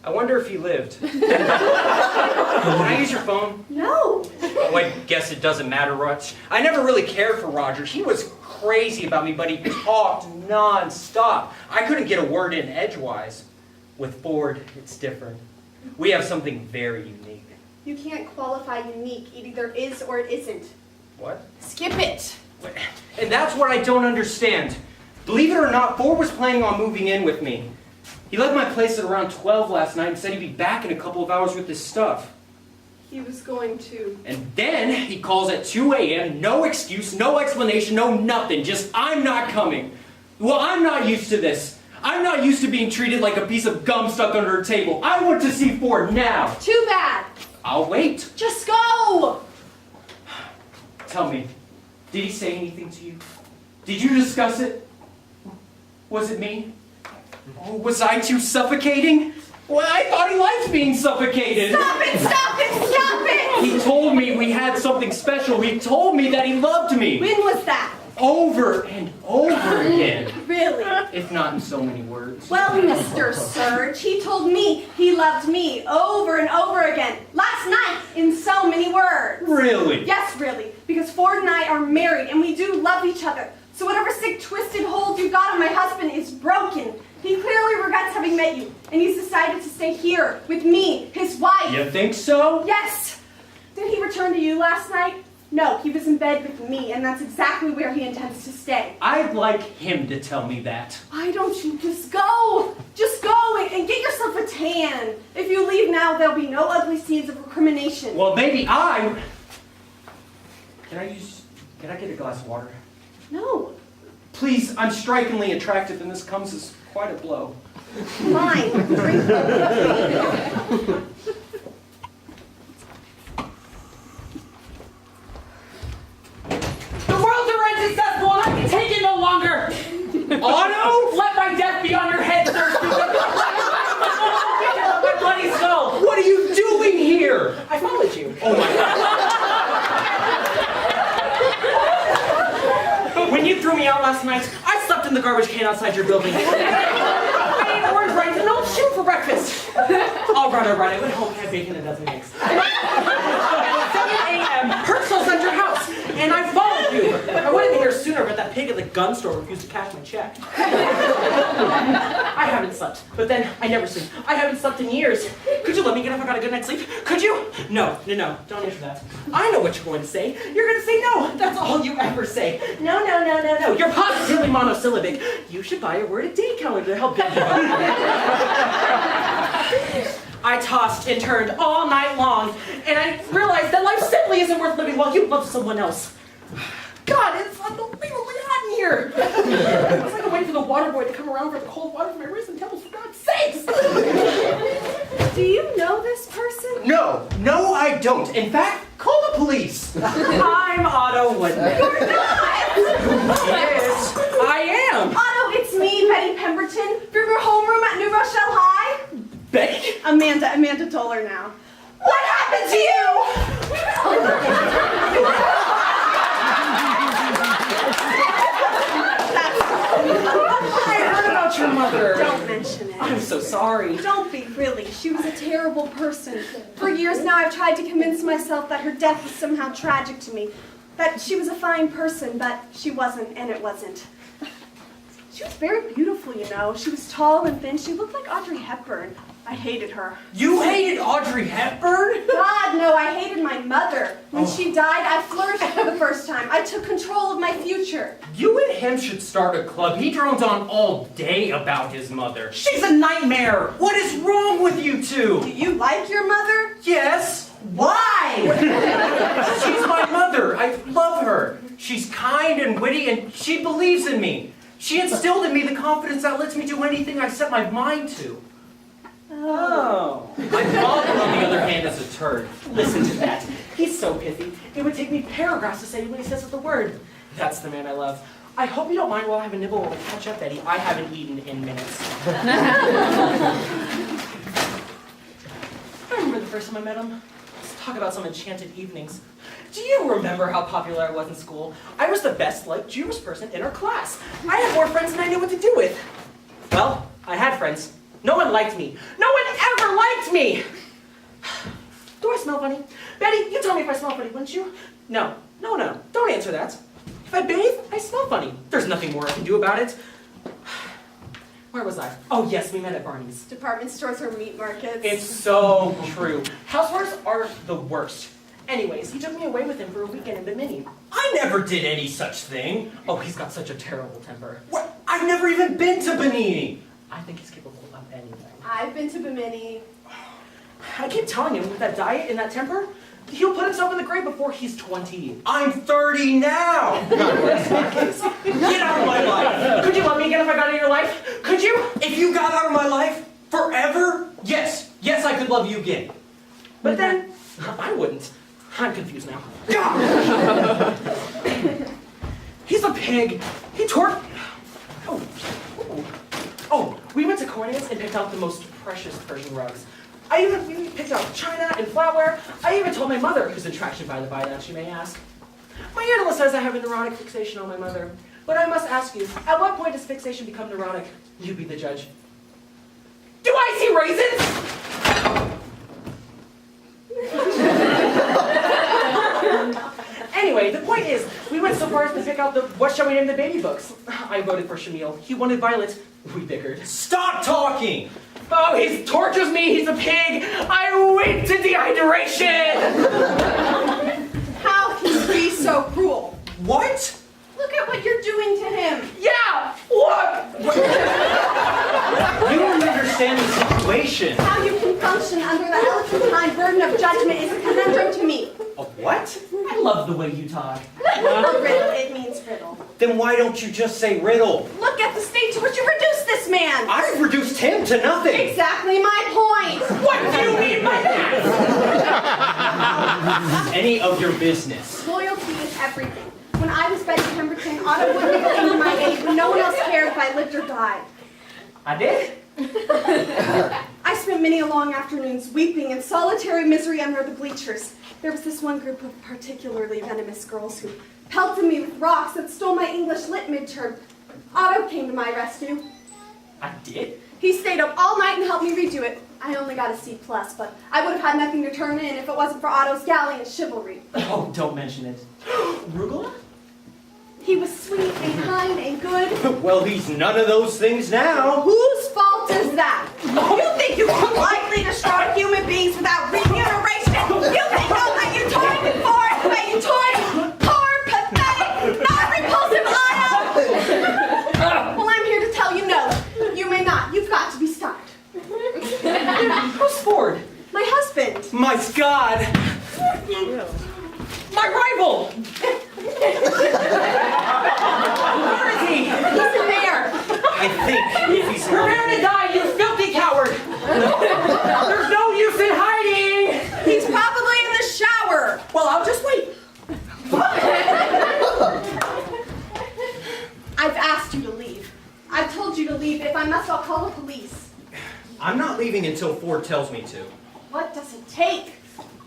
I wonder if he lived. Can I use your phone? No. Oh, I guess it doesn't matter much. I never really cared for Roger. He was crazy about me, but he talked non-stop. I couldn't get a word in edgewise. With Ford, it's different. We have something very unique. You can't qualify unique. It either is or it isn't. What? Skip it. And that's what I don't understand. Believe it or not, Ford was planning on moving in with me. He left my place at around 12 last night and said he'd be back in a couple of hours with his stuff. He was going to. And then he calls at 2 a.m., no excuse, no explanation, no nothing, just I'm not coming. Well, I'm not used to this. I'm not used to being treated like a piece of gum stuck under a table. I want to see Ford now. Too bad. I'll wait. Just go. Tell me, did he say anything to you? Did you discuss it? Was it me? Oh, was I too suffocating? Well, I thought he liked being suffocated. Stop it, stop it, stop it! He told me we had something special. He told me that he loved me. When was that? Over and over again. Really? If not in so many words. Well, Mr. Surge, he told me he loved me over and over again. Last night, in so many words. Really? Yes, really. Because Ford and I are married and we do love each other. So whatever sick, twisted hold you got on my husband is broken. He clearly regrets having met you, and he's decided to stay here with me, his wife. You think so? Yes. Did he return to you last night? No, he was in bed with me, and that's exactly where he intends to stay. I'd like him to tell me that. Why don't you just go? Just go and get yourself a tan. If you leave now, there'll be no ugly scenes of recrimination. Well, maybe Can I get a glass of water? No. Please, I'm strikingly attractive, and this comes as quite a blow. Fine. Drink it. The world's already successful and I can take it no longer! Otto? Let my death be on your head, sir! My bloody skull! What are you doing here? I followed you. Oh my God. When you threw me out last night, I slept in the garbage can outside your building. I ate orange rice and old shoe for breakfast. All right. I went home and had bacon and a dozen eggs. At 7 a.m., Herschel's at your house, and I followed you. I would have been here sooner, but that pig at the gun store refused to cash my check. I haven't slept, but then I never sleep. I haven't slept in years. Could you let me get up? I got a good night's sleep? Could you? No. Don't answer that. I know what you're going to say. You're going to say no. That's all you ever say. No. You're positively monosyllabic. You should buy a word-a-day calendar to help get you up. I tossed and turned all night long, and I realized that life simply isn't worth living while you love someone else. God, it's unbelievably hot in here. It's like I'm waiting for the water boy to come around for the cold water from my wrists and temples, for God's sakes. Do you know this person? No, I don't. In fact, call the police. I'm Otto Woodman. You're not! Yes. I am. Otto, it's me, Betty Pemberton, from your homeroom at New Rochelle High. Betty? Amanda Toller now. What happened to you? I heard about your mother. Don't mention it. I'm so sorry. Don't be, really. She was a terrible person. For years now, I've tried to convince myself that her death was somehow tragic to me. That she was a fine person, but she wasn't, and it wasn't. She was very beautiful, you know. She was tall and thin. She looked like Audrey Hepburn. I hated her. You hated Audrey Hepburn? God, no, I hated my mother. When she died, I flourished for the first time. I took control of my future. You and him should start a club. He drones on all day about his mother. She's a nightmare. What is wrong with you two? Do you like your mother? Yes. Why? She's my mother. I love her. She's kind and witty, and she believes in me. She instilled in me the confidence that lets me do anything I set my mind to. Oh. My father, on the other hand, is a turd. Listen to that. He's so pithy. It would take me paragraphs to say when he says the word. That's the man I love. I hope you don't mind while I have a nibble while I catch up, Betty. I haven't eaten in minutes. I remember the first time I met him. Let's talk about some enchanted evenings. Do you remember how popular I was in school? I was the best liked Jewish person in our class. I had more friends than I knew what to do with. Well, I had friends. No one liked me. No one ever liked me! Do I smell funny? Betty, you tell me if I smell funny, wouldn't you? No. Don't answer that. If I bathe, I smell funny. There's nothing more I can do about it. Where was I? Oh yes, we met at Barney's. Department stores or meat markets. It's so true. Housewives are the worst. Anyways, he took me away with him for a weekend in Bimini. I never did any such thing. Oh, he's got such a terrible temper. What? I've never even been to Benini. I think he's capable of anything. I've been to Bimini. I keep telling him, with that diet and that temper, he'll put himself in the grave before he's 20. I'm 30 now. Get out of my life! Could you love me again if I got out of your life? Could you? If you got out of my life forever, yes, I could love you again. But then, I wouldn't. I'm confused now. He's a pig. He tore... Oh. Oh, we went to Cornelius and picked out the most precious Persian rugs. We picked out china and flatware. I even told my mother, who's attracted by the violence, you may ask. My analyst says I have a neurotic fixation on my mother. But I must ask you, at what point does fixation become neurotic? You be the judge. Do I see raisins? Anyway, the point is, we went so far as to pick out the What Shall We Name the Baby books. I voted for Shamil. He wanted Violet. We bickered. Stop talking! Oh, he tortures me. He's a pig. I weep to dehydration. How can you be so cruel? What? Look at what you're doing to him. Yeah, look. You don't understand the situation. How you can function under the elephantine burden of judgment is a conundrum to me. A what? I love the way you talk. A riddle, it means riddle. Then why don't you just say riddle? Look at the state to which you reduced this man. I've reduced him to nothing. Exactly my point. What do you mean by that? Any of your business. Loyalty is everything. When I was Betty Pemberton, Otto would have come to my aid when no one else cared if I lived or died. I did? I spent many a long afternoons weeping in solitary misery under the bleachers. There was this one group of particularly venomous girls who pelted me with rocks and stole my English lit midterm. Otto came to my rescue. I did? He stayed up all night and helped me redo it. I only got a C+, but I would have had nothing to turn in if it wasn't for Otto's gallant chivalry. Oh, don't mention it. Rugula? He was sweet and kind and good. Well, he's none of those things now. Whose fault is that? You think you can lightly destroy human beings without remuneration? You think I'll let you toy for it, but you toy poor, pathetic, not repulsive Otto? Well, I'm here to tell you no. You may not. You've got to be stopped. Who's Ford? My husband. My God! My rival! Where is he? He's in there. I think if he's Prepare to die, you filthy coward! There's no use in hiding! He's probably in the shower. Well, I'll just wait. I've asked you to leave. I've told you to leave. If I must, I'll call the police. I'm not leaving until Ford tells me to. What does it take?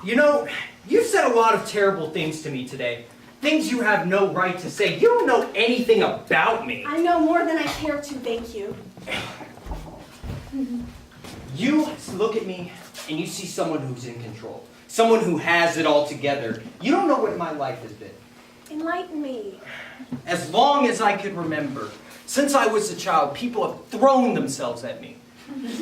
You know, you've said a lot of terrible things to me today. Things you have no right to say. You don't know anything about me. I know more than I care to, thank you. You look at me and you see someone who's in control. Someone who has it all together. You don't know what my life has been. Enlighten me. As long as I can remember, since I was a child, people have thrown themselves at me.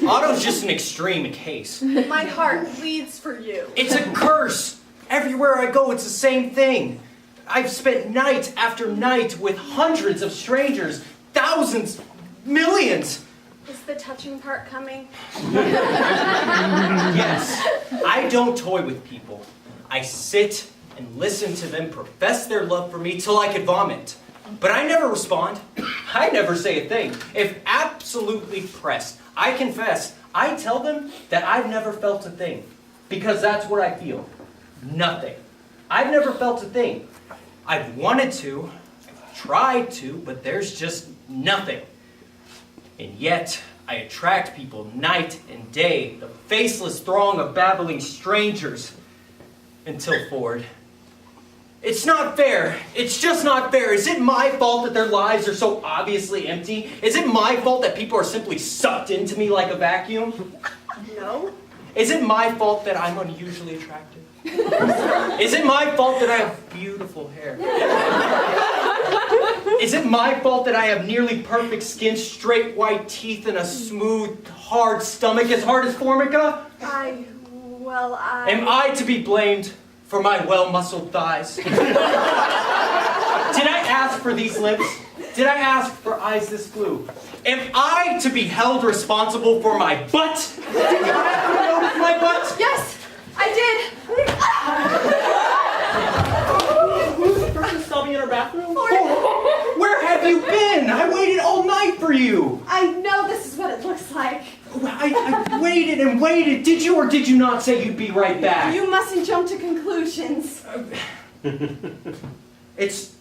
Otto's just an extreme case. My heart bleeds for you. It's a curse. Everywhere I go, it's the same thing. I've spent night after night with hundreds of strangers, thousands, millions. Is the touching part coming? Yes, I don't toy with people. I sit and listen to them profess their love for me till I could vomit. But I never respond. I never say a thing. If absolutely pressed, I confess, I tell them that I've never felt a thing. Because that's what I feel. Nothing. I've never felt a thing. I've wanted to, I've tried to, but there's just nothing. And yet, I attract people night and day, the faceless throng of babbling strangers, until Ford. It's not fair. It's just not fair. Is it my fault that their lives are so obviously empty? Is it my fault that people are simply sucked into me like a vacuum? No. Is it my fault that I'm unusually attractive? Is it my fault that I have beautiful hair? Is it my fault that I have nearly perfect skin, straight white teeth, and a smooth, hard stomach as hard as Formica? Am I to be blamed for my well-muscled thighs? Did I ask for these lips? Did I ask for eyes this blue? Am I to be held responsible for my butt? Did you happen to notice my butt? Yes, I did. Who's the person sobbing in her bathroom? Where have you been? I waited all night for you. I know this is what it looks like. I waited and waited. Did you or did you not say you'd be right back? You mustn't jump to conclusions. It's...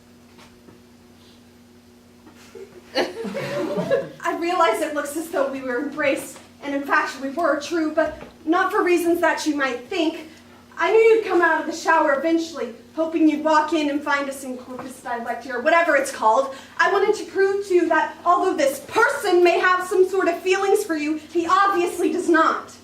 I've realize it looks as though we were embraced, and in fact we were, true, but not for reasons that you might think. I knew you'd come out of the shower eventually, hoping you'd walk in and find us in corpus dialecti, or whatever it's called. I wanted to prove to you that although this person may have some sort of feelings for you, he obviously does not.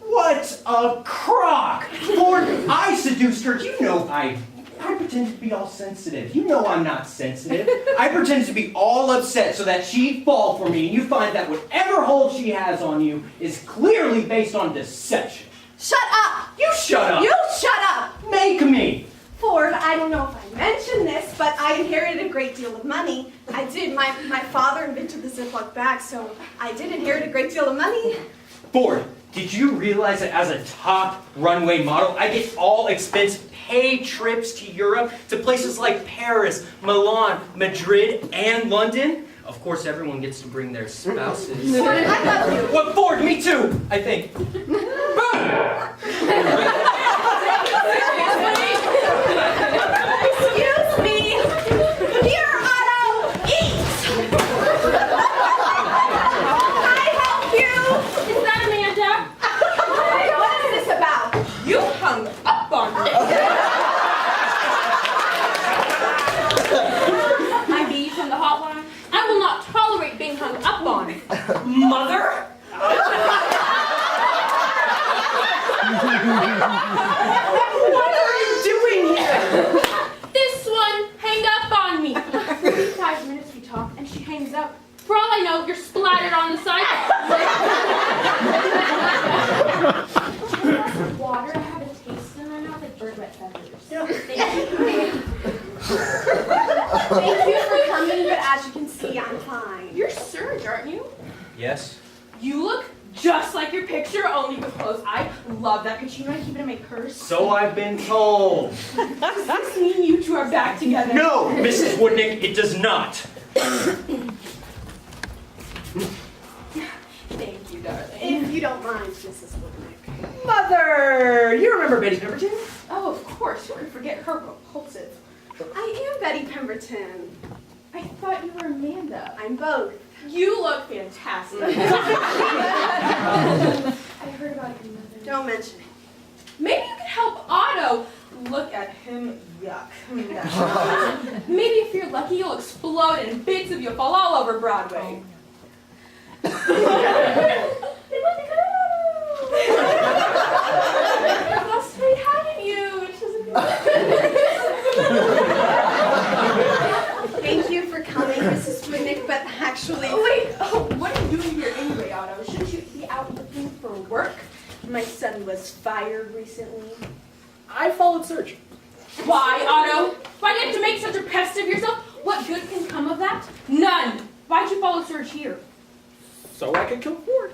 What a crock! Ford, I seduced her. You know I pretend to be all sensitive. You know I'm not sensitive. I pretend to be all upset so that she'd fall for me, and you find that whatever hold she has on you is clearly based on deception. Shut up! You shut up! You shut up! Make me! Ford, I don't know if I mentioned this, but I inherited a great deal of money. I did. My father invented the Ziploc bag, so I did inherit a great deal of money. Ford, did you realize that as a top runway model, I get all expense paid trips to Europe, to places like Paris, Milan, Madrid, and London? Of course, everyone gets to bring their spouses. Ford, I love you. Well, Ford, me too, I think. Excuse me. Here, Otto, eat. Can I help you? Is that Amanda? What is this about? You hung up on me. I'm Bee from the hotline. I will not tolerate being hung up on. Mother? What are you doing here? This one hang up on me. 35 minutes we talk and she hangs up. For all I know, you're splattered on the sidewalk. Water, I have a taste in my mouth like bird wet feathers. Thank you for coming, but as you can see, I'm fine. You're Serge, aren't you? Yes? You look just like your picture, only with clothes. I love that picture. You know I keep it in my purse. So I've been told. Does this mean you two are back together? No, Mrs. Woodnick, it does not. Thank you, darling. If you don't mind, Mrs. Woodnick. Mother! You remember Betty Pemberton? Oh, of course. Who could forget her repulsive? I am Betty Pemberton. I thought you were Amanda. I'm both. You look fantastic. I heard about your mother. Don't mention it. Maybe you could help Otto. Look at him, yuck. Maybe if you're lucky, you'll explode and bits of you fall all over Broadway. They look lost sweet having you. Thank you for coming, Mrs. Woodnick, but actually... Oh, wait. Oh, what are you doing here anyway, Otto? Shouldn't you be out looking for work? My son was fired recently. I followed Serge. Why, Otto? Why did you have to make such a pest of yourself? What good can come of that? None. Why'd you follow Serge here? So I could kill Ford.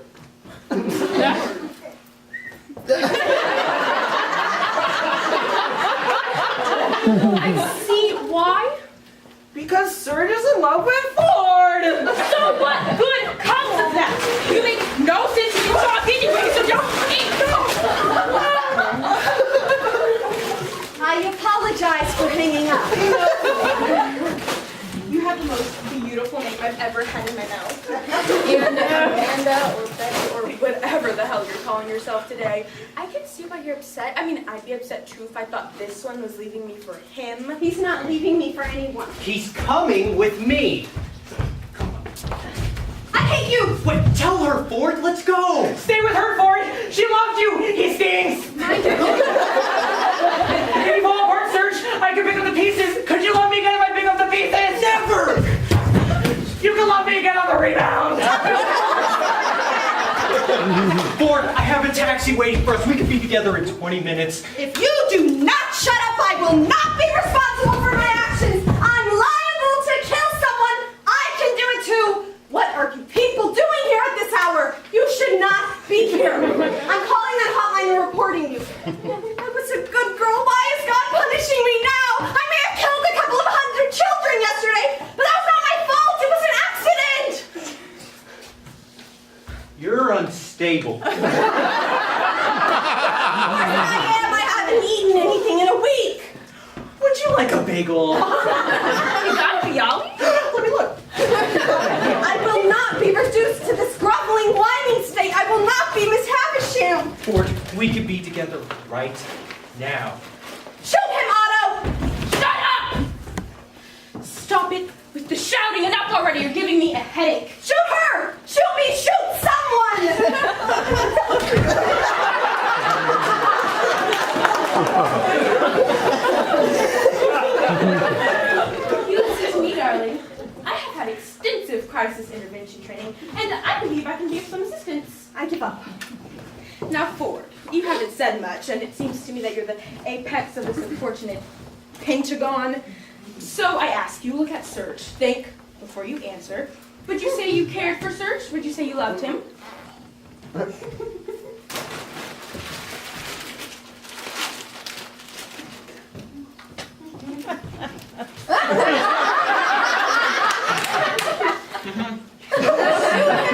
I see why. Because Serge is in love with Ford! So what good comes of that? You make no sense in talk anyway, so don't eat. I apologize for hanging up. You have the most beautiful name I've ever had in my mouth. Amanda or Betty or whatever the hell you're calling yourself today. I can see why you're upset. I mean, I'd be upset too if I thought this one was leaving me for him. He's not leaving me for anyone. He's coming with me. I hate you! Wait, tell her, Ford, let's go. Stay with her, Ford! She loved you! He stinks! If you fall apart, Serge, I can pick up the pieces! Could you love me again if I pick up the pieces? Never! You can love me again on the rebound! Ford, I have a taxi waiting for us. We could be together in 20 minutes. If you do not shut up, I will not be responsible for my actions. I'm liable to kill someone. I can do it too. What are you people doing here at this hour? You should not be here. I'm calling that hotline and reporting you. I was a good girl. Why is God punishing me now? I may have killed a couple of hundred children yesterday, but that was not my fault. It was an accident. You're unstable. I am. I haven't eaten anything in a week. Would you like a bagel? You got a Bialy? Let me look. I will not be reduced could be together right now. Shoot him, Otto! Shut up! Stop it with the shouting. Enough already. You're giving me a headache. Shoot her! Shoot me! Shoot someone! You listen to me, darling. I have had extensive crisis intervention training, and I believe I can give some assistance. I give up. Now, Ford, you haven't said much, and it seems to me that you're the apex of this unfortunate pentagon. So I ask you, look at Serge. Think before you answer. Would you say you cared for Serge? Would you say you loved him?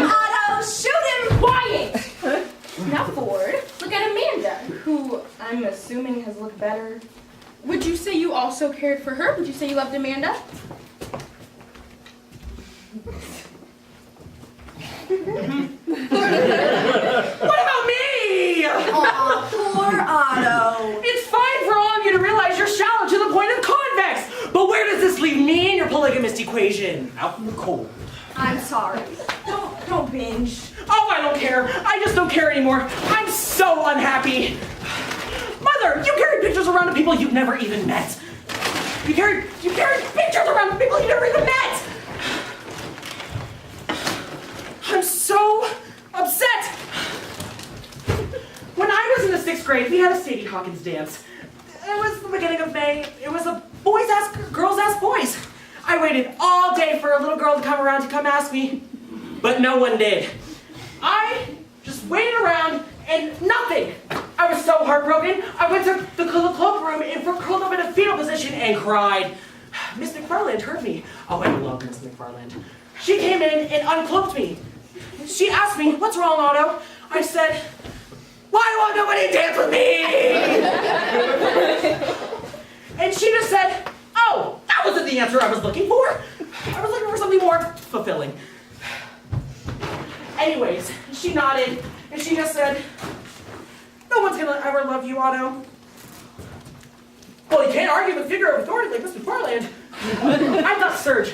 Otto, shoot him! Quiet! Now, Ford, look at Amanda, who I'm assuming has looked better. Would you say you also cared for her? Would you say you loved Amanda? What about me? Aw, poor Otto. It's fine for all of you to realize you're shallow to the point of convex. But where does this leave me in your polygamist equation? Out in the cold. I'm sorry. Don't binge. Oh, I don't care. I just don't care anymore. I'm so unhappy. Mother, you carry pictures around of people you've never even met. You carry pictures around of people you've never even met. I'm so upset. When I was in the 6th grade, we had a Sadie Hawkins dance. It was the beginning of May. It was a girls ask boys. I waited all day for a little girl to come around to come ask me, but no one did. I just waited around and nothing. I was so heartbroken. I went to the cloakroom and curled up in a fetal position and cried. Miss McFarland heard me. Oh, I love Miss McFarland. She came in and uncloaked me. She asked me, "What's wrong, Otto?" I said, "Why won't nobody dance with me?" And she just said, "Oh, that wasn't the answer I was looking for. I was looking for something more fulfilling." Anyways, she nodded and she just said, "No one's gonna ever love you, Otto." Well, you can't argue with a figure of authority like Mr. McFarland. I thought Serge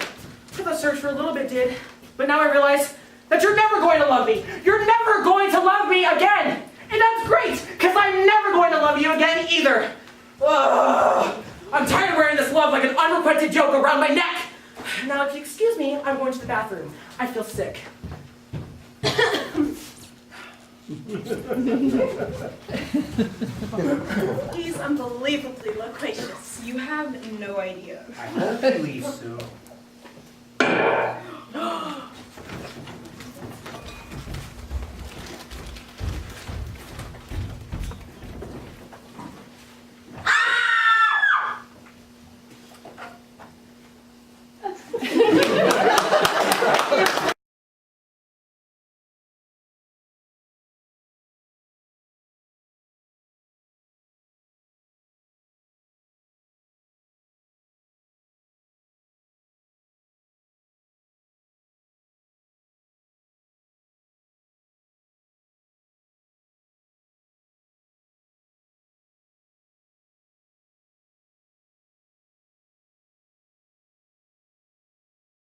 for a little bit did, but now I realize that you're never going to love me. You're never going to love me again. And that's great, because I'm never going to love you again either. Ugh. I'm tired of wearing this love like an unrequited joke around my neck. Now, if you excuse me, I'm going to the bathroom. I feel sick. He's unbelievably loquacious. You have no idea. I hope you leave soon.